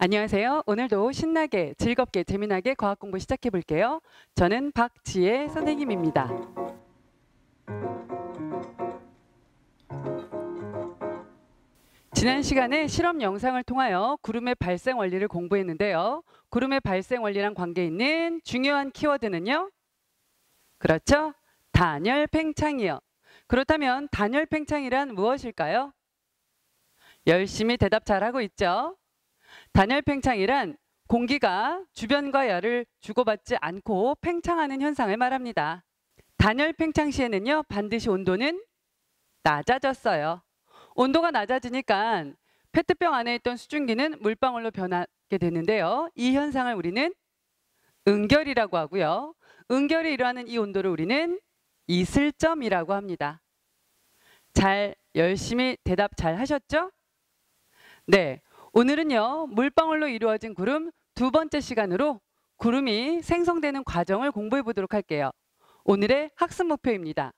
안녕하세요. 오늘도 신나게 즐겁게 재미나게 과학 공부 시작해 볼게요. 저는 박지혜 선생님입니다. 지난 시간에 실험 영상을 통하여 구름의 발생 원리를 공부했는데요. 구름의 발생 원리랑 관계 있는 중요한 키워드는요. 그렇죠? 단열 팽창이요. 그렇다면 단열 팽창이란 무엇일까요? 열심히 대답 잘하고 있죠? 단열 팽창이란 공기가 주변과 열을 주고받지 않고 팽창하는 현상을 말합니다. 단열 팽창 시에는요, 반드시 온도는 낮아졌어요. 온도가 낮아지니까 페트병 안에 있던 수증기는 물방울로 변하게 되는데요. 이 현상을 우리는 응결이라고 하고요. 응결이 일어나는 이 온도를 우리는 이슬점이라고 합니다. 열심히 대답 잘 하셨죠? 네. 오늘은요, 물방울로 이루어진 구름 두 번째 시간으로 구름이 생성되는 과정을 공부해 보도록 할게요. 오늘의 학습 목표입니다.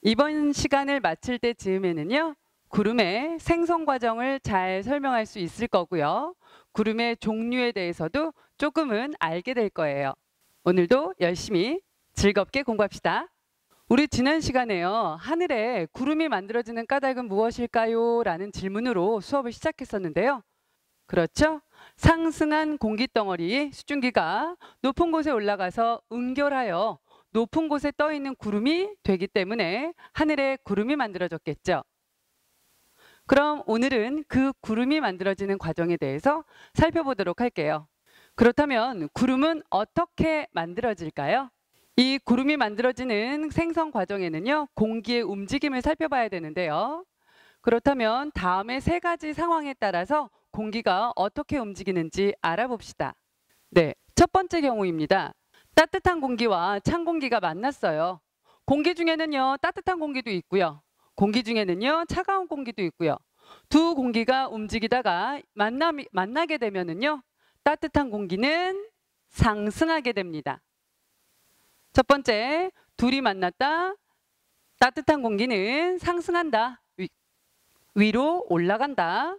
이번 시간을 마칠 때 즈음에는요, 구름의 생성 과정을 잘 설명할 수 있을 거고요. 구름의 종류에 대해서도 조금은 알게 될 거예요. 오늘도 열심히 즐겁게 공부합시다. 우리 지난 시간에요. 하늘에 구름이 만들어지는 까닭은 무엇일까요? 라는 질문으로 수업을 시작했었는데요. 그렇죠? 상승한 공기덩어리 수증기가 높은 곳에 올라가서 응결하여 높은 곳에 떠 있는 구름이 되기 때문에 하늘에 구름이 만들어졌겠죠. 그럼 오늘은 그 구름이 만들어지는 과정에 대해서 살펴보도록 할게요. 그렇다면 구름은 어떻게 만들어질까요? 이 구름이 만들어지는 생성 과정에는요, 공기의 움직임을 살펴봐야 되는데요. 그렇다면 다음의 세 가지 상황에 따라서 공기가 어떻게 움직이는지 알아봅시다. 네, 첫 번째 경우입니다. 따뜻한 공기와 찬 공기가 만났어요. 공기 중에는요, 따뜻한 공기도 있고요. 공기 중에는요, 차가운 공기도 있고요. 두 공기가 움직이다가 만나게 되면은요, 따뜻한 공기는 상승하게 됩니다. 첫 번째, 둘이 만났다. 따뜻한 공기는 상승한다. 위로 올라간다.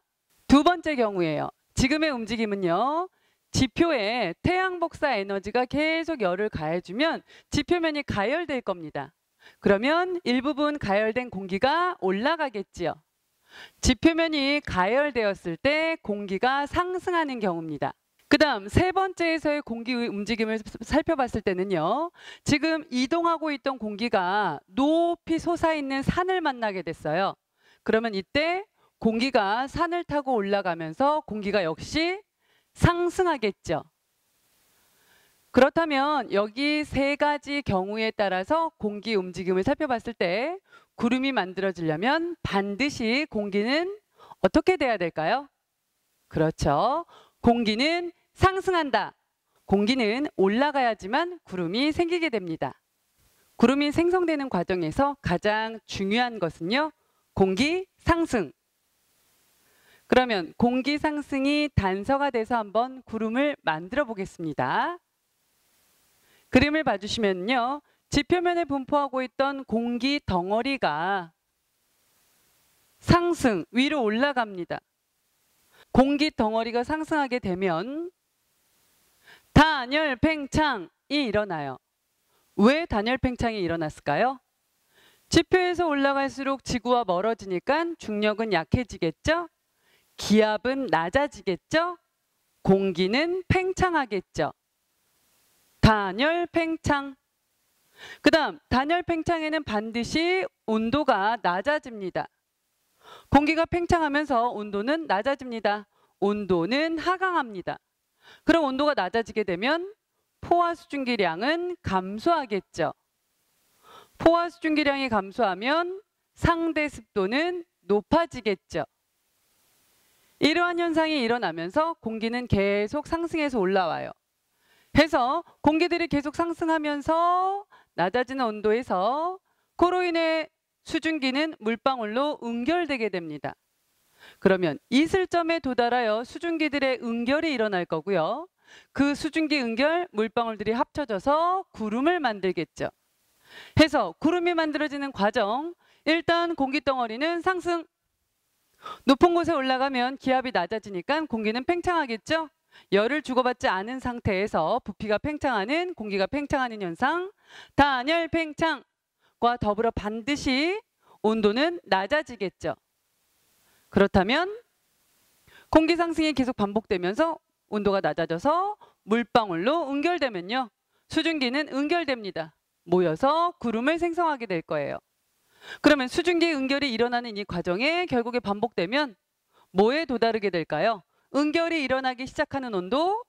두 번째 경우예요. 지금의 움직임은요. 지표에 태양 복사 에너지가 계속 열을 가해주면 지표면이 가열될 겁니다. 그러면 일부분 가열된 공기가 올라가겠지요. 지표면이 가열되었을 때 공기가 상승하는 경우입니다. 그 다음 세 번째에서의 공기 움직임을 살펴봤을 때는요. 지금 이동하고 있던 공기가 높이 솟아있는 산을 만나게 됐어요. 그러면 이때 공기가 산을 타고 올라가면서 공기가 역시 상승하겠죠. 그렇다면 여기 세 가지 경우에 따라서 공기 움직임을 살펴봤을 때 구름이 만들어지려면 반드시 공기는 어떻게 돼야 될까요? 그렇죠. 공기는 상승한다. 공기는 올라가야지만 구름이 생기게 됩니다. 구름이 생성되는 과정에서 가장 중요한 것은요. 공기 상승. 그러면 공기 상승이 단서가 돼서 한번 구름을 만들어 보겠습니다. 그림을 봐주시면요. 지표면에 분포하고 있던 공기 덩어리가 상승, 위로 올라갑니다. 공기 덩어리가 상승하게 되면 단열 팽창이 일어나요. 왜 단열 팽창이 일어났을까요? 지표에서 올라갈수록 지구와 멀어지니까 중력은 약해지겠죠? 기압은 낮아지겠죠? 공기는 팽창하겠죠? 단열 팽창. 그 다음 단열 팽창에는 반드시 온도가 낮아집니다. 공기가 팽창하면서 온도는 낮아집니다. 온도는 하강합니다. 그럼 온도가 낮아지게 되면 포화 수증기량은 감소하겠죠. 포화 수증기량이 감소하면 상대 습도는 높아지겠죠. 이러한 현상이 일어나면서 공기는 계속 상승해서 올라와요. 해서 공기들이 계속 상승하면서 낮아지는 온도에서 그로 인해 수증기는 물방울로 응결되게 됩니다. 그러면 이슬점에 도달하여 수증기들의 응결이 일어날 거고요. 그 수증기 응결 물방울들이 합쳐져서 구름을 만들겠죠. 해서 구름이 만들어지는 과정, 일단 공기덩어리는 상승, 높은 곳에 올라가면 기압이 낮아지니까 공기는 팽창하겠죠? 열을 주고받지 않은 상태에서 부피가 팽창하는, 공기가 팽창하는 현상, 단열 팽창과 더불어 반드시 온도는 낮아지겠죠. 그렇다면 공기 상승이 계속 반복되면서 온도가 낮아져서 물방울로 응결되면요. 수증기는 응결됩니다. 모여서 구름을 생성하게 될 거예요. 그러면 수증기 응결이 일어나는 이 과정에 결국에 반복되면 뭐에 도달하게 될까요? 응결이 일어나기 시작하는 온도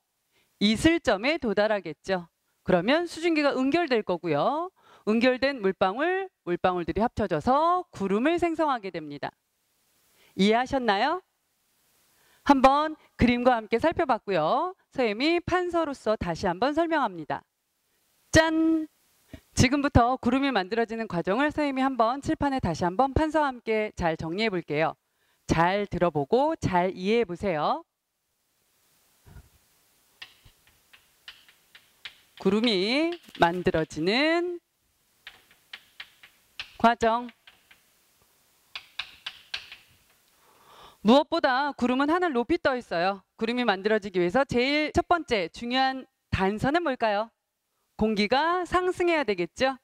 이슬점에 도달하겠죠. 그러면 수증기가 응결될 거고요. 응결된 물방울들이 합쳐져서 구름을 생성하게 됩니다. 이해하셨나요? 한번 그림과 함께 살펴봤고요. 선생님이 판서로서 다시 한번 설명합니다. 짠! 지금부터 구름이 만들어지는 과정을 선생님이 한번 칠판에 다시 한번 판서와 함께 잘 정리해 볼게요. 잘 들어보고 잘 이해해 보세요. 구름이 만들어지는 과정. 무엇보다 구름은 하늘 높이 떠 있어요. 구름이 만들어지기 위해서 제일 첫 번째 중요한 단서는 뭘까요? 공기가 상승해야 되겠죠?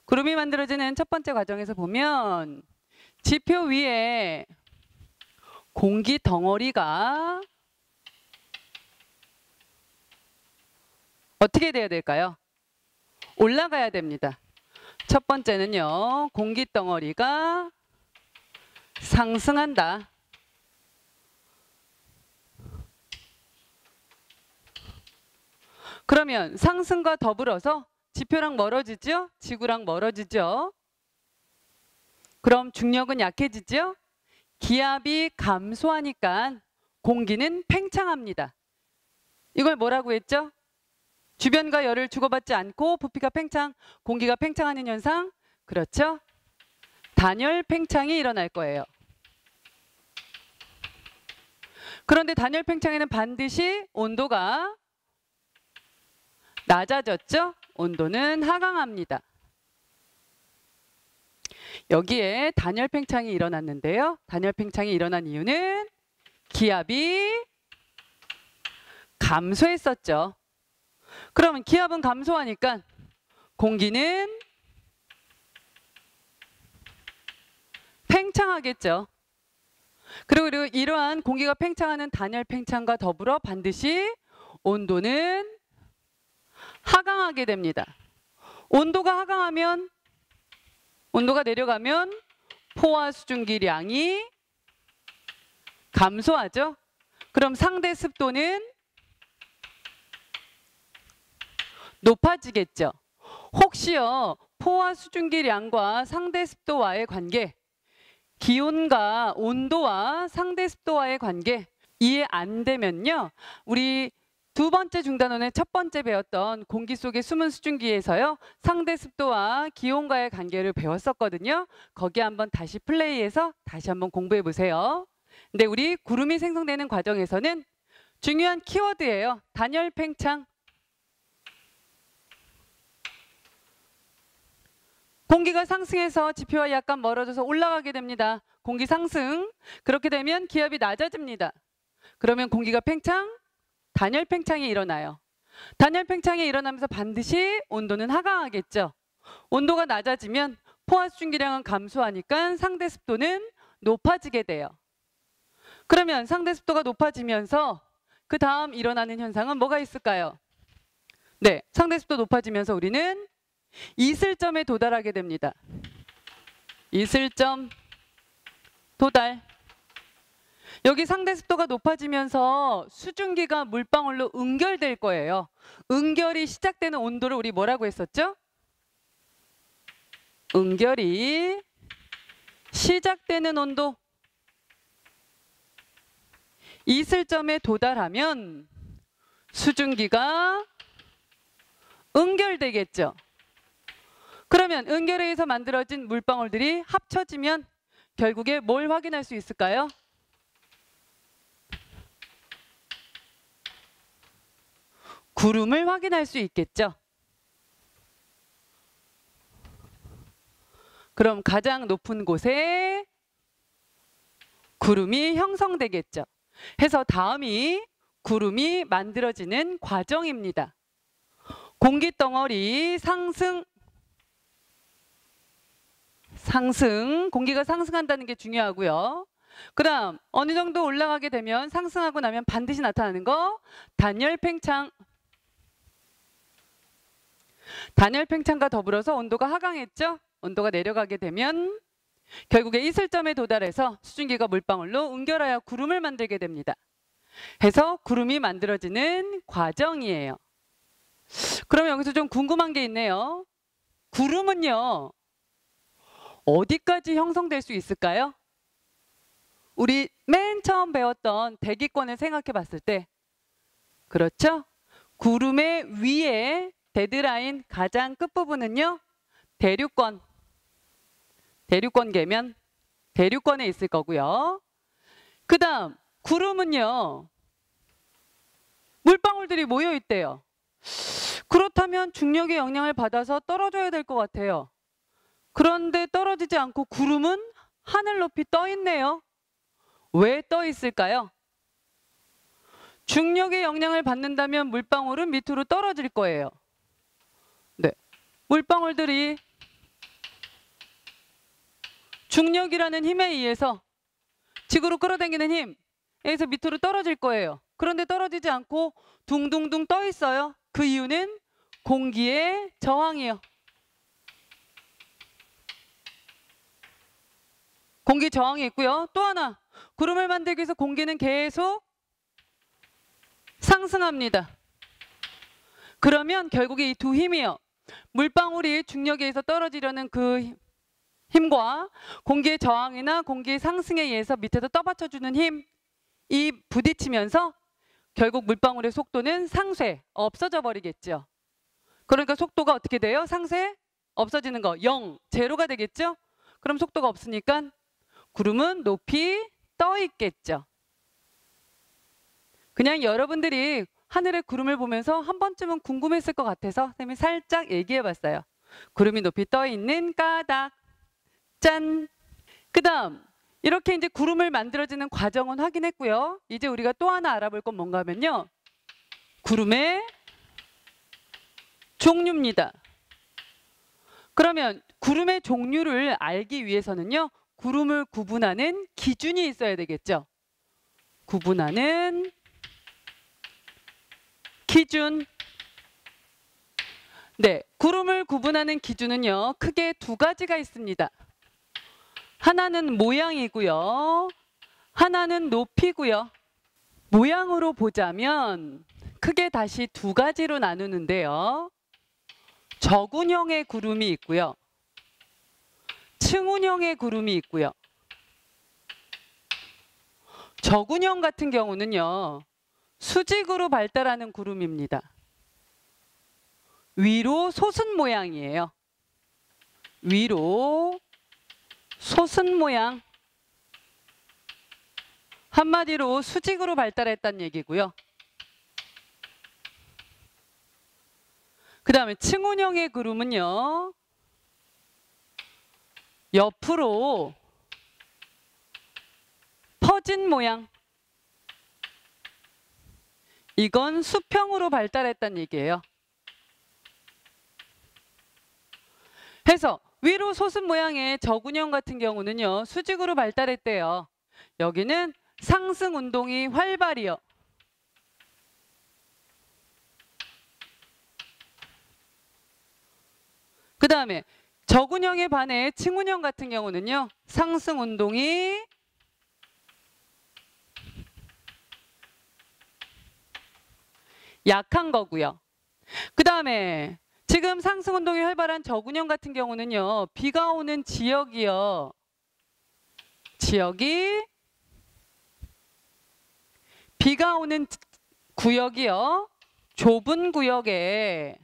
구름이 만들어지는 첫 번째 과정에서 보면 지표 위에 공기 덩어리가 어떻게 돼야 될까요? 올라가야 됩니다. 첫 번째는요, 공기 덩어리가 상승한다. 그러면 상승과 더불어서 지표랑 멀어지죠? 지구랑 멀어지죠? 그럼 중력은 약해지죠? 기압이 감소하니까 공기는 팽창합니다. 이걸 뭐라고 했죠? 주변과 열을 주고받지 않고 부피가 팽창, 공기가 팽창하는 현상? 그렇죠? 단열 팽창이 일어날 거예요. 그런데 단열 팽창에는 반드시 온도가 낮아졌죠? 온도는 하강합니다. 여기에 단열 팽창이 일어났는데요. 단열 팽창이 일어난 이유는 기압이 감소했었죠. 그러면 기압은 감소하니까 공기는 팽창하겠죠. 그리고 이러한 공기가 팽창하는 단열 팽창과 더불어 반드시 온도는 하강하게 됩니다. 온도가 하강하면, 온도가 내려가면 포화 수증기량이 감소하죠. 그럼 상대 습도는 높아지겠죠. 혹시요, 포화 수증기량과 상대 습도와의 관계, 기온과 온도와 상대 습도와의 관계 이해 안 되면요, 우리 두 번째 중단원의 첫 번째 배웠던 공기 속의 숨은 수증기에서요, 상대 습도와 기온과의 관계를 배웠었거든요. 거기 한번 다시 플레이해서 다시 한번 공부해 보세요. 근데 우리 구름이 생성되는 과정에서는 중요한 키워드예요. 단열 팽창. 공기가 상승해서 지표와 약간 멀어져서 올라가게 됩니다. 공기 상승. 그렇게 되면 기압이 낮아집니다. 그러면 공기가 팽창, 단열 팽창이 일어나요. 단열 팽창이 일어나면서 반드시 온도는 하강하겠죠. 온도가 낮아지면 포화 수증기량은 감소하니까 상대 습도는 높아지게 돼요. 그러면 상대 습도가 높아지면서 그 다음 일어나는 현상은 뭐가 있을까요? 네, 상대 습도 높아지면서 우리는 이슬점에 도달하게 됩니다. 이슬점 도달. 여기 상대 습도가 높아지면서 수증기가 물방울로 응결될 거예요. 응결이 시작되는 온도를 우리 뭐라고 했었죠? 응결이 시작되는 온도. 이슬점에 도달하면 수증기가 응결되겠죠. 그러면 응결에 의해서 만들어진 물방울들이 합쳐지면 결국에 뭘 확인할 수 있을까요? 구름을 확인할 수 있겠죠. 그럼 가장 높은 곳에 구름이 형성되겠죠. 해서 다음이 구름이 만들어지는 과정입니다. 공기덩어리 상승, 공기가 상승한다는 게 중요하고요. 그 다음 어느 정도 올라가게 되면 상승하고 나면 반드시 나타나는 거 단열 팽창. 단열 팽창과 더불어서 온도가 하강했죠. 온도가 내려가게 되면 결국에 이슬점에 도달해서 수증기가 물방울로 응결하여 구름을 만들게 됩니다. 해서 구름이 만들어지는 과정이에요. 그러면 여기서 좀 궁금한 게 있네요. 구름은요, 어디까지 형성될 수 있을까요? 우리 맨 처음 배웠던 대기권을 생각해 봤을 때, 그렇죠? 구름의 위에 데드라인 가장 끝부분은요, 대류권 계면 대류권에 있을 거고요. 그 다음 구름은요, 물방울들이 모여 있대요. 그렇다면 중력의 영향을 받아서 떨어져야 될 것 같아요. 그런데 떨어지지 않고 구름은 하늘 높이 떠 있네요. 왜 떠 있을까요? 중력의 영향을 받는다면 물방울은 밑으로 떨어질 거예요. 네, 물방울들이 중력이라는 힘에 의해서 지구로 끌어당기는 힘에서 밑으로 떨어질 거예요. 그런데 떨어지지 않고 둥둥둥 떠 있어요. 그 이유는 공기의 저항이요. 공기 저항이 있고요. 또 하나, 구름을 만들기 위해서 공기는 계속 상승합니다. 그러면 결국에 이 두 힘이요, 물방울이 중력에 의해서 떨어지려는 그 힘과 공기의 저항이나 공기의 상승에 의해서 밑에서 떠받쳐주는 힘이 부딪히면서 결국 물방울의 속도는 상쇄, 없어져 버리겠죠. 그러니까 속도가 어떻게 돼요? 상쇄, 없어지는 거, 0, 제로가 되겠죠? 그럼 속도가 없으니까 구름은 높이 떠 있겠죠. 그냥 여러분들이 하늘의 구름을 보면서 한 번쯤은 궁금했을 것 같아서 선생님이 살짝 얘기해 봤어요. 구름이 높이 떠 있는 까닭. 짠! 그 다음 이렇게 이제 구름을 만들어지는 과정은 확인했고요. 이제 우리가 또 하나 알아볼 건 뭔가 하면요, 구름의 종류입니다. 그러면 구름의 종류를 알기 위해서는요, 구름을 구분하는 기준이 있어야 되겠죠. 구분하는 기준. 네, 구름을 구분하는 기준은요, 크게 두 가지가 있습니다. 하나는 모양이고요, 하나는 높이고요. 모양으로 보자면 크게 다시 두 가지로 나누는데요. 저군형의 구름이 있고요, 층운형의 구름이 있고요. 저군형 같은 경우는요, 수직으로 발달하는 구름입니다. 위로 솟은 모양이에요. 위로 솟은 모양. 한마디로 수직으로 발달했다는 얘기고요. 그 다음에 층운형의 구름은요, 옆으로 퍼진 모양. 이건 수평으로 발달했다는 얘기예요. 해서 위로 솟은 모양의 저군형 같은 경우는요, 수직으로 발달했대요. 여기는 상승 운동이 활발이요. 그 다음에 저군형에 반해 층운형 같은 경우는요, 상승 운동이 약한 거고요. 그 다음에 지금 상승 운동이 활발한 저군형 같은 경우는요, 비가 오는 지역이요, 비가 오는 구역이요, 좁은 구역에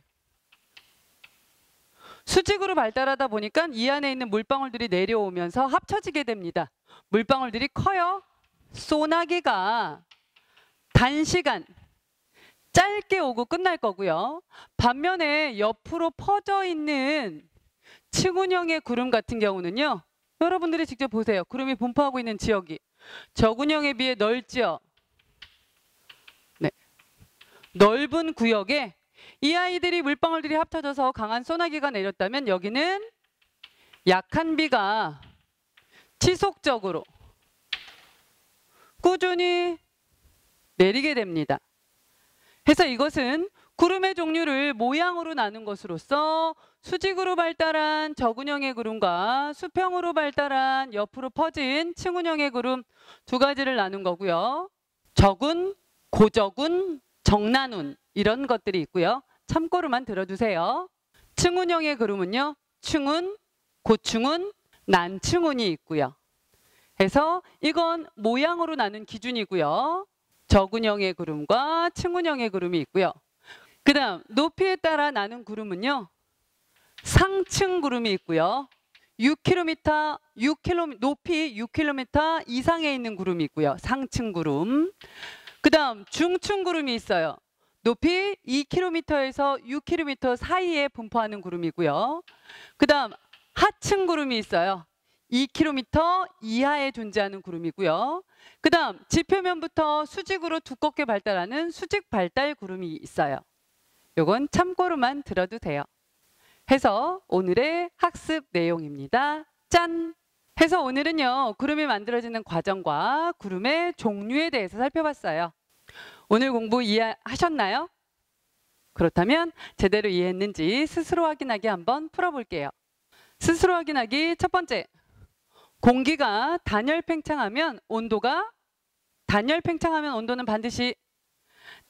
수직으로 발달하다 보니까 이 안에 있는 물방울들이 내려오면서 합쳐지게 됩니다. 물방울들이 커요. 소나기가 단시간 짧게 오고 끝날 거고요. 반면에 옆으로 퍼져 있는 층운형의 구름 같은 경우는요, 여러분들이 직접 보세요. 구름이 분포하고 있는 지역이 저군형에 비해 넓지요. 네. 넓은 구역에 이 아이들이 물방울들이 합쳐져서 강한 소나기가 내렸다면 여기는 약한 비가 지속적으로 꾸준히 내리게 됩니다. 그래서 이것은 구름의 종류를 모양으로 나눈 것으로서 수직으로 발달한 저군형의 구름과 수평으로 발달한 옆으로 퍼진 층운형의 구름 두 가지를 나눈 거고요. 저군, 고저군, 정난운 이런 것들이 있고요. 참고로만 들어두세요. 층운형의 구름은요. 층운, 고층운, 난층운이 있고요. 그래서 이건 모양으로 나눈 기준이고요. 저군형의 구름과 층운형의 구름이 있고요. 그 다음 높이에 따라 나눈 구름은요. 상층 구름이 있고요. 6km, 높이 6km 이상에 있는 구름이 있고요. 상층 구름. 그 다음 중층 구름이 있어요. 높이 2km에서 6km 사이에 분포하는 구름이고요. 그 다음 하층 구름이 있어요. 2km 이하에 존재하는 구름이고요. 그 다음 지표면부터 수직으로 두껍게 발달하는 수직 발달 구름이 있어요. 요건 참고로만 들어두세요. 해서 오늘의 학습 내용입니다. 짠! 해서 오늘은요. 구름이 만들어지는 과정과 구름의 종류에 대해서 살펴봤어요. 오늘 공부 이해하셨나요? 그렇다면 제대로 이해했는지 스스로 확인하기 한번 풀어볼게요. 스스로 확인하기 첫 번째. 공기가 단열 팽창하면 온도는 반드시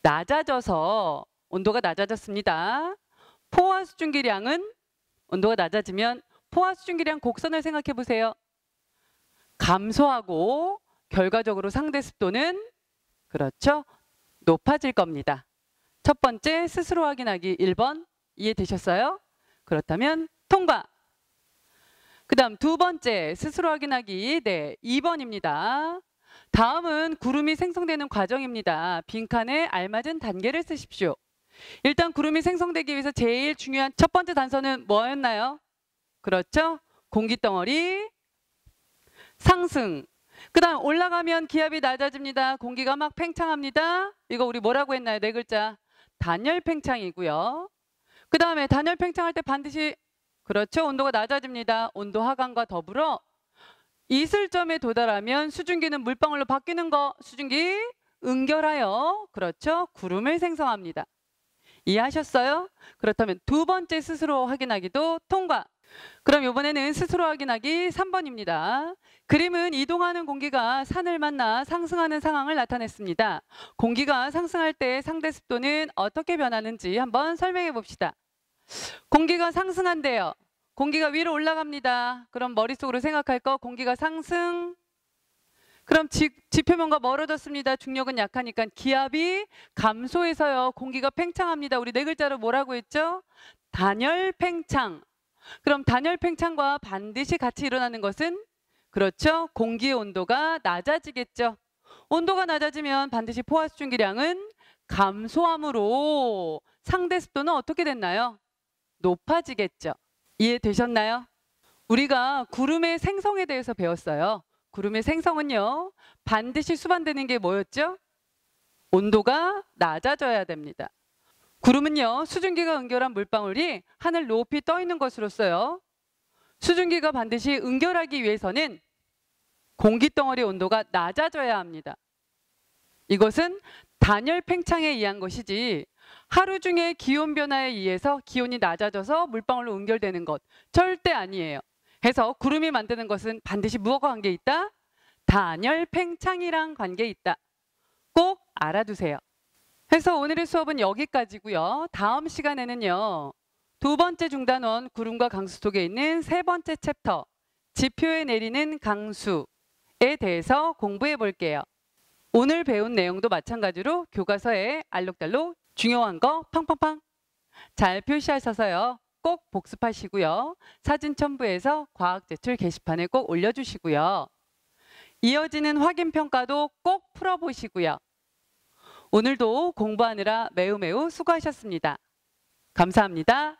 낮아져서 온도가 낮아졌습니다. 포화 수증기량은 온도가 낮아지면 포화 수증기량 곡선을 생각해 보세요. 감소하고 결과적으로 상대 습도는 그렇죠. 높아질 겁니다. 첫 번째 스스로 확인하기 1번 이해되셨어요? 그렇다면 통과. 그 다음 두 번째 스스로 확인하기 2번입니다. 다음은 구름이 생성되는 과정입니다. 빈칸에 알맞은 단계를 쓰십시오. 일단 구름이 생성되기 위해서 제일 중요한 첫 번째 단서는 뭐였나요? 그렇죠? 공기덩어리 상승. 그 다음 올라가면 기압이 낮아집니다. 공기가 막 팽창합니다. 이거 우리 뭐라고 했나요? 네 글자. 단열 팽창이고요. 그 다음에 단열 팽창할 때 반드시 그렇죠? 온도가 낮아집니다. 온도 하강과 더불어 이슬점에 도달하면 수증기는 물방울로 바뀌는 거. 수증기 응결하여 그렇죠? 구름을 생성합니다. 이해하셨어요? 그렇다면 두 번째 스스로 확인하기도 통과. 그럼 이번에는 스스로 확인하기 3번입니다. 그림은 이동하는 공기가 산을 만나 상승하는 상황을 나타냈습니다. 공기가 상승할 때 상대 습도는 어떻게 변하는지 한번 설명해 봅시다. 공기가 상승한대요. 공기가 위로 올라갑니다. 그럼 머릿속으로 생각할 거 공기가 상승. 그럼 지표면과 멀어졌습니다. 중력은 약하니까 기압이 감소해서요. 공기가 팽창합니다. 우리 네 글자로 뭐라고 했죠? 단열 팽창. 그럼 단열 팽창과 반드시 같이 일어나는 것은 그렇죠. 공기의 온도가 낮아지겠죠. 온도가 낮아지면 반드시 포화 수증기량은 감소함으로 상대 습도는 어떻게 됐나요? 높아지겠죠. 이해되셨나요? 우리가 구름의 생성에 대해서 배웠어요. 구름의 생성은요. 반드시 수반되는 게 뭐였죠? 온도가 낮아져야 됩니다. 구름은요. 수증기가 응결한 물방울이 하늘 높이 떠 있는 것으로서요. 수증기가 반드시 응결하기 위해서는 공기덩어리 온도가 낮아져야 합니다. 이것은 단열 팽창에 의한 것이지 하루 중에 기온 변화에 의해서 기온이 낮아져서 물방울로 응결되는 것 절대 아니에요. 해서 구름이 만드는 것은 반드시 무엇과 관계 있다? 단열 팽창이랑 관계 있다. 꼭 알아두세요. 해서 오늘의 수업은 여기까지고요. 다음 시간에는요. 두 번째 중단원 구름과 강수 속에 있는 세 번째 챕터 지표에 내리는 강수에 대해서 공부해 볼게요. 오늘 배운 내용도 마찬가지로 교과서에 알록달록 중요한 거 팡팡팡 잘 표시하셔서요. 꼭 복습하시고요. 사진 첨부해서 과학제출 게시판에 꼭 올려주시고요. 이어지는 확인평가도 꼭 풀어보시고요. 오늘도 공부하느라 매우 수고하셨습니다. 감사합니다.